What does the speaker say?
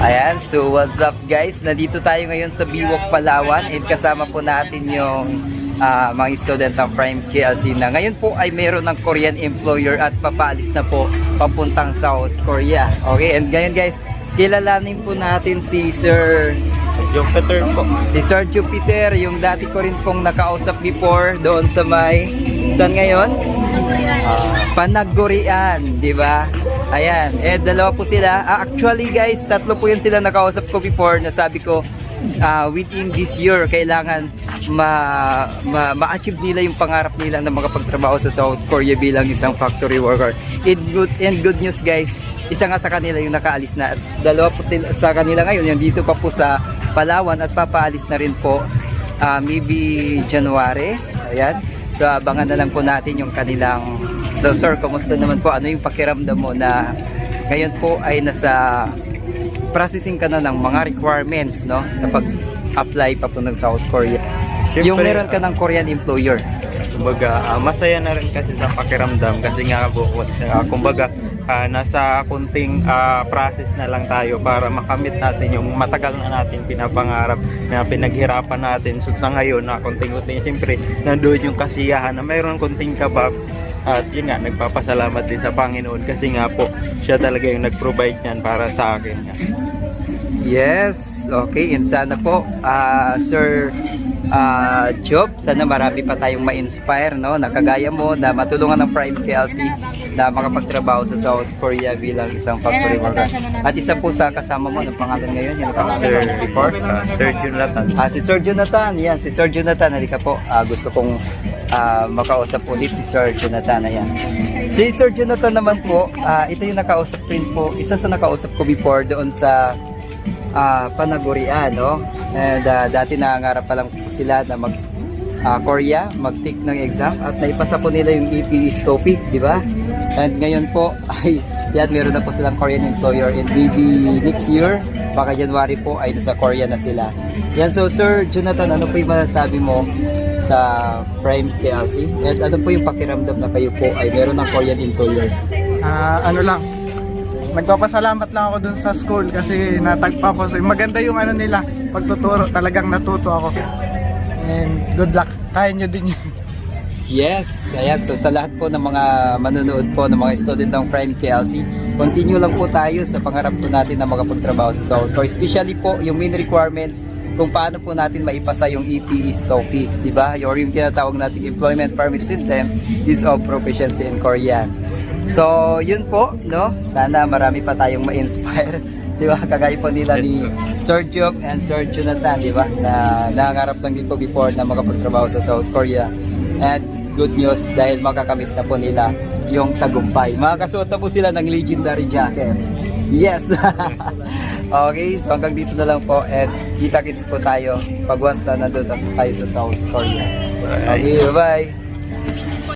Ayan, so what's up guys? Nandito tayo ngayon sa Biwok, Palawan and kasama po natin yung mga student ng Prime KLC na ngayon po ay meron ng Korean employer at papaalis na po papuntang South Korea. Okay, and ngayon guys, kilalanin po natin si Sir Jupiter po. Si Sir Jupiter, yung dati ko rin pong nakausap before doon sa may, saan ngayon? Panagurian, di ba? Ayan, dalawa po sila. Actually guys, tatlo po yun sila nakausap ko before na sabi ko within this year, kailangan ma-achieve nila yung pangarap nila na makapagtrabaho sa South Korea bilang isang factory worker. And good news guys, isa nga sa kanila yung nakaalis na at dalawa po sila sa kanila ngayon, yung dito pa po sa Palawan at papaalis na rin po maybe January. Ayan, so abangan na lang po natin yung kanilang. So sir, kumusta naman po? Ano yung pakiramdam mo na ngayon po ay nasa processing ka na ng mga requirements, no, sa pag-apply pa po ng South Korea? Siyempre, yung meron ka ng Korean employer. Kumbaga, masaya na rin kasi sa pakiramdam kasi nga po, kumbaga, nasa kunting process na lang tayo para makamit natin yung matagal na natin pinapangarap na pinaghirapan natin. So sa ngayon na kunting-kunting, siyempre nandoon yung kasiyahan na mayroon kunting kabab. At yun nga, nagpapasalamat din sa Panginoon kasi nga po siya talaga yung nag-provide niyan para sa akin. Yes, okay, and sana po Sir Job, sana marami pa tayong ma-inspire, no, na kagaya mo na matulungan ng Prime KLC na makapagtrabaho sa South Korea bilang isang factory worker. At isa po sa kasama mo, ng pangalan ngayon, yung Sir, before? Sir Jonathan. Si Sir Jonathan, yan, si Sir Jonathan, halika po, gusto kong makausap ulit si Sir Jonathan. Ayan. Si Sir Jonathan naman po, ito yung nakausap rin po, isa sa nakausap ko before doon sa Panagurian, no? And dati nangangarap pa lang po sila na mag Korea, mag-take ng exam at naipasa po nila yung EPS TOEIC, di ba? And ngayon po ay yan, meron na po silang Korean employer and maybe next year, baka January po ay nasa Korea na sila. Yan, so Sir Jonathan, ano po yung masasabi mo sa Prime KLC? At ano po yung pakiramdam na kayo po ay meron ng Korean employer? Ano lang, nagpapasalamat lang ako dun sa school kasi natagpa ko. So, maganda yung ano nila, pagtuturo, talagang natuto ako. And good luck, kaya nyo din yun. Yes, ayan. So sa lahat po ng mga manonood po ng mga student ng Prime KLC, continue lang po tayo sa pangarap po natin na makapagtrabaho sa South Korea. Especially po yung main requirements kung paano po natin maipasa yung EPS TOEIC, di ba? Or yung tinatawag nating Employment Permit System is of Proficiency in Korean. So yun po, no? Sana marami pa tayong ma-inspire, di ba? Kagaya po nila ni Sir Job and Sir Jonathan, di ba? Na nangangarap lang dito before na makapagtrabaho sa South Korea. And good news dahil makakamit na po nila yung tagumpay. Makakasuot na po sila ng legendary jacket. Yes! Okay, so hanggang dito na lang po and kita-kits po tayo pag once na nandun tayo sa South Korea. Okay, bye-bye!